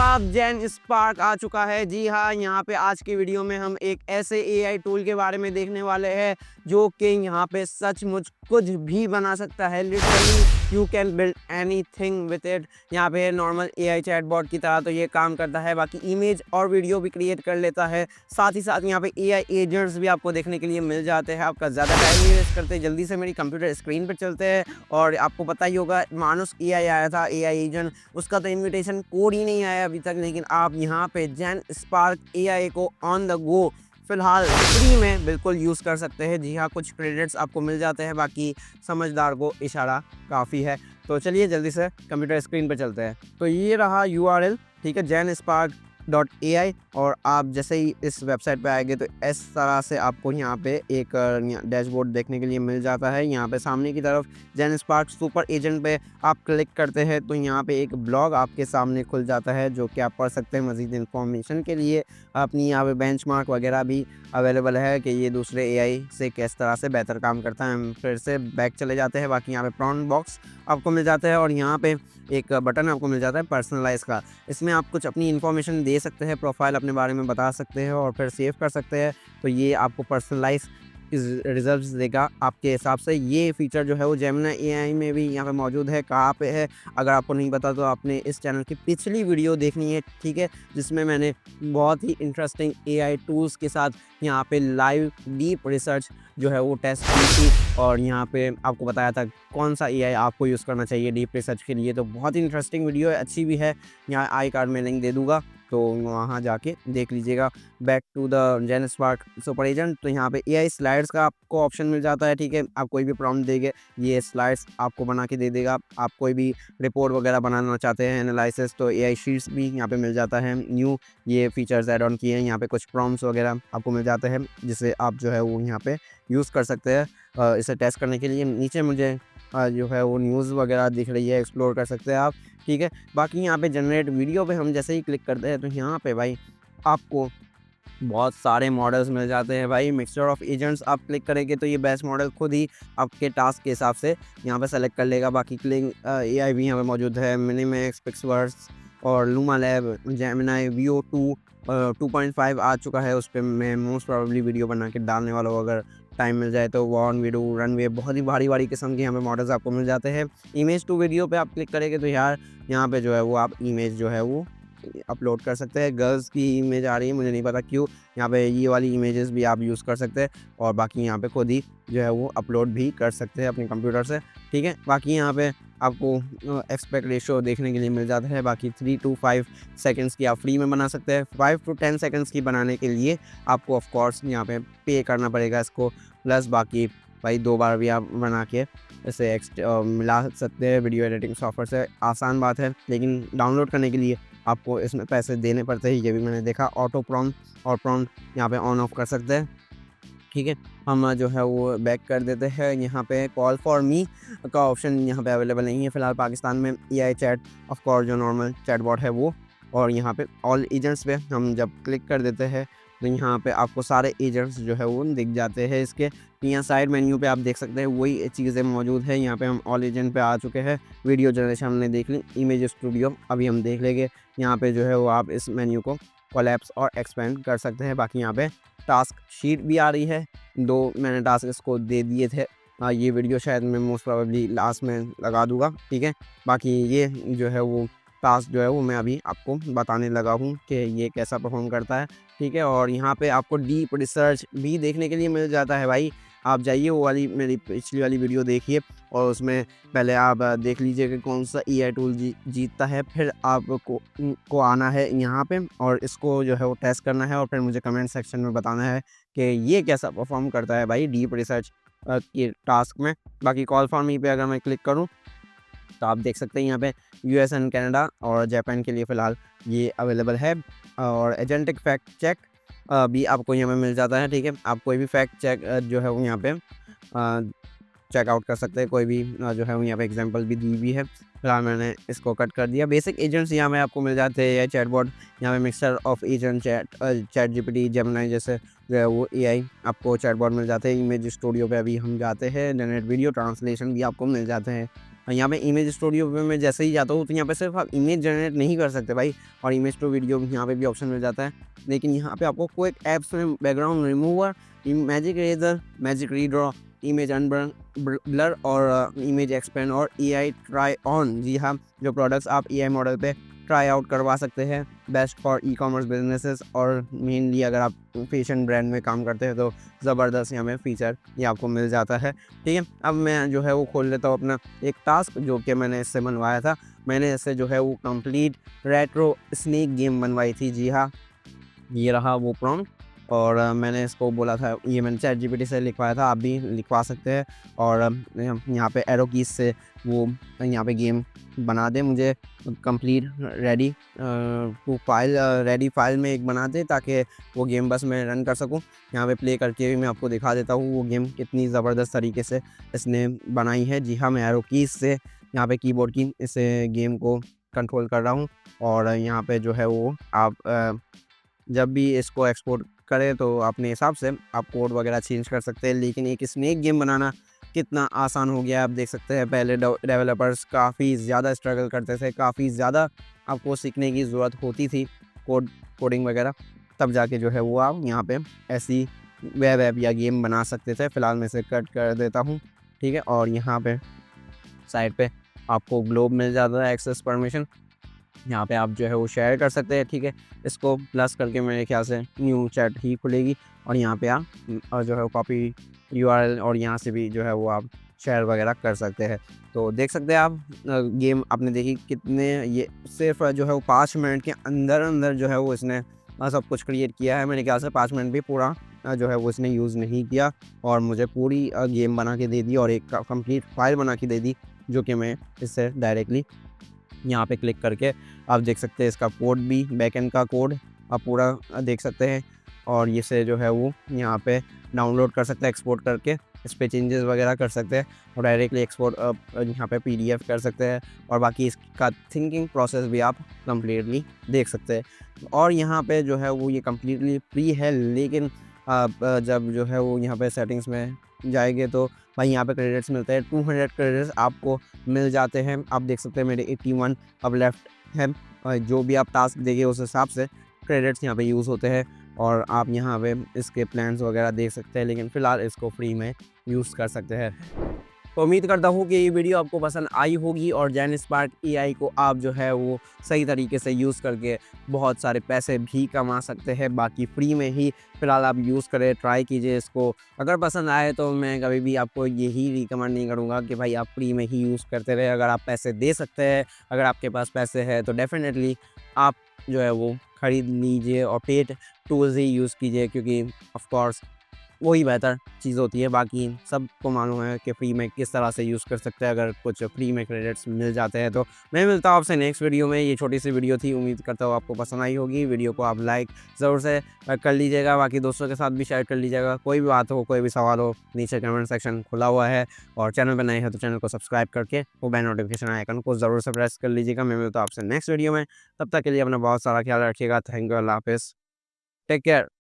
जनाब जेन स्पार्क आ चुका है। जी हाँ, यहाँ पे आज की वीडियो में हम एक ऐसे एआई टूल के बारे में देखने वाले हैं जो कि यहाँ पे सचमुच कुछ भी बना सकता है। Literally you can build anything with it. यहाँ पे नॉर्मल एआई चैटबॉट की तरह तो ये काम करता है, बाकी इमेज और वीडियो भी क्रिएट कर लेता है। साथ ही साथ यहाँ पे एआई एजेंट्स भी आपको देखने के लिए मिल जाते हैं। आपका ज़्यादा टाइम नहीं वेस्ट करते, जल्दी से मेरी कंप्यूटर स्क्रीन पर चलते हैं। और आपको पता ही होगा मानुस एआई आया था, एआई एजेंट, उसका तो इन्विटेशन कोड ही नहीं आया अभी तक, लेकिन आप यहाँ पे जेन स्पार्क एआई को ऑन द गो फिलहाल फ्री में बिल्कुल यूज़ कर सकते हैं। जी हाँ, कुछ क्रेडिट्स आपको मिल जाते हैं, बाकी समझदार को इशारा काफ़ी है। तो चलिए जल्दी से कंप्यूटर स्क्रीन पर चलते हैं। तो ये रहा यूआरएल, ठीक है, JenSpark.ai। और आप जैसे ही इस वेबसाइट पे आएंगे तो इस तरह से आपको यहाँ पे एक डैशबोर्ड देखने के लिए मिल जाता है। यहाँ पे सामने की तरफ जेन स्पार्क सुपर एजेंट पे आप क्लिक करते हैं तो यहाँ पे एक ब्लॉग आपके सामने खुल जाता है जो कि आप पढ़ सकते हैं। मज़ीद इन्फॉर्मेशन के लिए अपनी यहाँ पे बेंचमार्क वगैरह भी अवेलेबल है कि ये दूसरे एआई से किस तरह से बेहतर काम करता है। हम फिर से बैक चले जाते हैं। बाकी यहाँ पे प्रॉम्प्ट बॉक्स आपको मिल जाता है और यहाँ पे एक बटन आपको मिल जाता है पर्सनलाइज का। इसमें आप कुछ अपनी इन्फॉर्मेशन दे सकते हैं, प्रोफाइल अपने बारे में बता सकते हैं और फिर सेव कर सकते हैं। तो ये आपको पर्सनलाइज रिजल्ट्स देगा आपके हिसाब से। ये फीचर जो है वो जेमिनी एआई में भी यहाँ पे मौजूद है। कहाँ पे है अगर आपको नहीं पता तो आपने इस चैनल की पिछली वीडियो देखनी है, ठीक है, जिसमें मैंने बहुत ही इंटरेस्टिंग एआई टूल्स के साथ यहाँ पे लाइव डीप रिसर्च जो है वो टेस्ट की थी और यहाँ पे आपको बताया था कौन सा एआई आपको यूज़ करना चाहिए डीप रिसर्च के लिए। तो बहुत ही इंटरेस्टिंग वीडियो है, अच्छी भी है। यहाँ आई कार्ड में लिंक दे दूँगा तो वहाँ जाके देख लीजिएगा। Back to the Genspark super agent, तो यहाँ पे एआई स्लाइड्स का आपको ऑप्शन मिल जाता है, ठीक है। आप कोई भी प्रॉम्प्ट देंगे ये स्लाइड्स आपको बना के दे देगा। आप कोई भी रिपोर्ट वगैरह बनाना चाहते हैं एनालिसिस, तो एआई शीट्स भी यहाँ पे मिल जाता है। न्यू ये फीचर्स ऐड ऑन किए हैं, यहाँ पे कुछ प्रॉम्प्ट्स वगैरह आपको मिल जाते हैं जिसे आप जो है वो यहाँ पे यूज़ कर सकते हैं इसे टेस्ट करने के लिए। नीचे मुझे जो है वो न्यूज़ वगैरह दिख रही है, एक्सप्लोर कर सकते हैं आप, ठीक है। बाकी यहाँ पे जनरेट वीडियो पे हम जैसे ही क्लिक करते हैं तो यहाँ पे भाई आपको बहुत सारे मॉडल्स मिल जाते हैं भाई। मिक्सचर ऑफ एजेंट्स आप क्लिक करेंगे तो ये बेस्ट मॉडल खुद ही आपके टास्क के हिसाब से यहाँ पे सेलेक्ट कर लेगा। बाकी क्लिंग एआई भी यहाँ पे मौजूद है, मिनिमैक्स, पिक्सवर्स और लूमा लैब, जेमिनी VO2 2.5 आ चुका है। उस पर मैं मोस्ट प्रोबेबली वीडियो बना के डालने वाला हूँ अगर टाइम मिल जाए तो। वॉन वीडियो, रनवे, बहुत ही भारी भारी किस्म के यहाँ पे मॉडल्स आपको मिल जाते हैं। इमेज टू वीडियो पे आप क्लिक करेंगे तो यार यहाँ पे जो है वो आप इमेज जो है वो अपलोड कर सकते हैं। गर्ल्स की इमेज आ रही है, मुझे नहीं पता क्यों। यहाँ पे ये वाली इमेजेस भी आप यूज़ कर सकते हैं और बाकी यहाँ पे खुद ही जो है वो अपलोड भी कर सकते हैं अपने कंप्यूटर से, ठीक है। बाकी यहाँ पे आपको एक्सपेक्ट रेशो देखने के लिए मिल जाता है। बाकी 3 to 5 सेकंड्स की आप फ्री में बना सकते हैं। 5 to 10 सेकंड्स की बनाने के लिए आपको ऑफ कोर्स यहाँ पे पे करना पड़ेगा इसको, प्लस बाकी भाई 2 बार भी आप बना के इसे मिला सकते हैं वीडियो एडिटिंग सॉफ्टवेयर से। आसान बात है, लेकिन डाउनलोड करने के लिए आपको इसमें पैसे देने पड़ते हैं, ये भी मैंने देखा। ऑटो प्रॉम्प्ट और प्रॉम्प्ट यहाँ पे ऑन ऑफ कर सकते हैं, ठीक है। हम जो है वो बैक कर देते हैं। यहाँ पे कॉल फॉर मी का ऑप्शन यहाँ पे अवेलेबल नहीं है फ़िलहाल पाकिस्तान में। एआई चैट ऑफ कोर्स जो नॉर्मल चैटबॉट है वो, और यहाँ पे ऑल एजेंट्स पे हम जब क्लिक कर देते हैं तो यहाँ पे आपको सारे एजेंट्स जो है वो दिख जाते हैं। इसके यहाँ साइड मेन्यू पे आप देख सकते हैं वही चीज़ें मौजूद है। यहाँ पे हम ऑल एजेंट पे आ चुके हैं। वीडियो जनरेशन हमने देख ली, इमेज स्टूडियो अभी हम देख लेंगे। यहाँ पे जो है वो आप इस मेन्यू को कोलैप्स और एक्सपेंड कर सकते हैं। बाकी यहाँ पे टास्क शीट भी आ रही है, 2 मैंने टास्क इसको दे दिए थे। ये वीडियो शायद मैं मोस्ट प्रोबेबली लास्ट में लगा दूंगा, ठीक है। बाकी ये जो है वो टास्क जो है वो मैं अभी आपको बताने लगा हूँ कि ये कैसा परफॉर्म करता है, ठीक है। और यहाँ पे आपको डीप रिसर्च भी देखने के लिए मिल जाता है भाई। आप जाइए वो वाली मेरी पिछली वाली वीडियो देखिए और उसमें पहले आप देख लीजिए कि कौन सा एआई टूल जीतता है। फिर आपको को आना है यहाँ पे और इसको जो है वो टेस्ट करना है और फिर मुझे कमेंट सेक्शन में बताना है कि ये कैसा परफॉर्म करता है भाई डीप रिसर्च के टास्क में। बाकी कॉल फॉर मी पे अगर मैं क्लिक करूँ तो आप देख सकते हैं यहाँ पे यूएस एंड कनाडा और जापान के लिए फ़िलहाल ये अवेलेबल है। और एजेंटिक फैक्ट चेक भी आपको यहाँ पे मिल जाता है, ठीक है। आप कोई भी फैक्ट चेक जो है वो यहाँ पे चेकआउट कर सकते हैं। कोई भी जो है वो यहाँ पे एग्जांपल भी दी हुई है। फिलहाल मैंने इसको कट कर दिया। बेसिक एजेंट्स यहाँ में आपको मिल जाते हैं। एआई चैटबॉट यहाँ पे mixture of agent chat GPT, Gemini जैसे जो है वो एआई आपको चैटबॉट मिल जाते हैं। इमेज स्टूडियो पे अभी हम जाते हैं। जनरेट वीडियो ट्रांसलेशन भी आपको मिल जाते हैं, यहाँ पे इमेज स्टूडियो पे मैं जैसे ही जाता हूँ तो यहाँ पे सिर्फ आप इमेज जनरेट नहीं कर सकते भाई, और इमेज टू वीडियो यहाँ पे भी ऑप्शन मिल जाता है। लेकिन यहाँ पे आपको कोई ऐप्स में background remover, magic eraser, magic redraw, image blur और इमेज एक्सपेंड और एआई ट्राई ऑन, जी हाँ, जो प्रोडक्ट्स आप एआई मॉडल पे ट्राई आउट करवा सकते हैं, best for e commerce businesses. और मेनली अगर आप फैशन ब्रांड में काम करते हैं तो ज़बरदस्त यहाँ में फ़ीचर ये आपको मिल जाता है। ठीक है, अब मैं जो है वो खोल लेता हूँ अपना एक टास्क जो कि मैंने इससे बनवाया था। मैंने इससे जो है वो कंप्लीट रेट्रो स्नेक गेम बनवाई थी। जी हाँ, ये रहा वो प्रॉम्प्ट, और मैंने इसको बोला था, ये मैंने चैटजीपीटी से लिखवाया था, आप भी लिखवा सकते हैं। और यहाँ पे एरो कीज से वो यहाँ पे गेम बना दे मुझे complete ready to file, ready file में एक बना दे ताकि वो गेम बस मैं रन कर सकूं। यहाँ पे प्ले करके भी मैं आपको दिखा देता हूँ वो गेम कितनी ज़बरदस्त तरीके से इसने बनाई है। जी हाँ, मैं एरो कीज से यहाँ पे कीबोर्ड की इस गेम को कंट्रोल कर रहा हूँ। और यहाँ पे जो है वो आप जब भी इसको एक्सपोर्ट करें तो अपने हिसाब से आप कोड वगैरह चेंज कर सकते हैं। लेकिन एक स्नेक गेम बनाना कितना आसान हो गया है आप देख सकते हैं। पहले डेवलपर्स काफ़ी ज़्यादा स्ट्रगल करते थे, काफ़ी ज़्यादा आपको सीखने की ज़रूरत होती थी कोडिंग वगैरह, तब जाके जो है वो आप यहाँ पे ऐसी वेब ऐप या गेम बना सकते थे। फ़िलहाल मैं इसे कट कर देता हूँ, ठीक है। और यहाँ पे साइड पे आपको ग्लोब मिल जाता है, एक्सेस परमिशन, यहाँ पे आप जो है वो शेयर कर सकते हैं। ठीक है, इसको प्लस करके मेरे ख्याल से न्यू चैट ही खुलेगी, और यहाँ पे आप जो है वो कॉपी यूआरएल, और यहाँ से भी जो है वो आप शेयर वगैरह कर सकते हैं। तो देख सकते हैं आप गेम आपने देखी कितने, ये सिर्फ जो है वो 5 मिनट के अंदर अंदर जो है वो इसने सब कुछ क्रिएट किया है। मेरे ख्याल से 5 मिनट भी पूरा जो है वो इसने यूज़ नहीं किया, और मुझे पूरी गेम बना के दे दी और एक कंप्लीट फाइल बना के दे दी, जो कि मैं इससे डायरेक्टली यहाँ पे क्लिक करके आप देख सकते हैं इसका कोड भी, बैकएंड का कोड आप पूरा देख सकते हैं। और इसे जो है वो यहाँ पे डाउनलोड कर सकते हैं, एक्सपोर्ट करके इस पर चेंजेस वगैरह कर सकते हैं, और डायरेक्टली एक्सपोर्ट यहाँ पे पीडीएफ कर सकते हैं। और बाकी इसका थिंकिंग प्रोसेस भी आप कम्प्लीटली देख सकते हैं। और यहाँ पे जो है वो ये कम्प्लीटली फ्री है, लेकिन आप जब जो है वो यहाँ पे सेटिंग्स में जाएंगे तो भाई यहाँ पे क्रेडिट्स मिलते हैं, 200 क्रेडिट्स आपको मिल जाते हैं। आप देख सकते हैं मेरे 81 अब लेफ्ट है, जो भी आप टास्क देंगे उस हिसाब से क्रेडिट्स यहाँ पे यूज़ होते हैं। और आप यहाँ पे इसके प्लान्स वगैरह देख सकते हैं, लेकिन फ़िलहाल इसको फ्री में यूज़ कर सकते हैं। तो उम्मीद करता हूँ कि ये वीडियो आपको पसंद आई होगी, और जेनस्पार्क एआई को आप जो है वो सही तरीके से यूज़ करके बहुत सारे पैसे भी कमा सकते हैं, बाकी फ्री में ही फ़िलहाल आप यूज़ करें, ट्राई कीजिए इसको। अगर पसंद आए तो मैं कभी भी आपको यही रिकमेंड नहीं करूँगा कि भाई आप फ्री में ही यूज़ करते रहे। अगर आप पैसे दे सकते हैं, अगर आपके पास पैसे हैं, तो डेफ़िनेटली आप जो है वो ख़रीद लीजिए और पेड टूल्स ही यूज़ कीजिए, क्योंकि ऑफ़ कोर्स वही बेहतर चीज़ होती है। बाकी सबको मालूम है कि फ्री में किस तरह से यूज़ कर सकते हैं, अगर कुछ फ्री में क्रेडिट्स मिल जाते हैं। तो मैं मिलता हूँ आपसे नेक्स्ट वीडियो में। ये छोटी सी वीडियो थी, उम्मीद करता हूँ आपको पसंद आई होगी। वीडियो को आप लाइक ज़रूर से कर लीजिएगा, बाकी दोस्तों के साथ भी शेयर कर लीजिएगा। कोई भी बात हो, कोई भी सवाल हो, नीचे कमेंट सेक्शन खुला हुआ है, और चैनल पर नए हैं तो चैनल को सब्सक्राइब करके वो बेल नोटिफिकेशन आइकन को ज़रूर से प्रेस कर लीजिएगा। मैं मिलता हूँ आपसे नेक्स्ट वीडियो में, तब तक के लिए अपना बहुत सारा ख्याल रखिएगा। थैंक यू, अल्लाह हाफ़िज़, टेक केयर।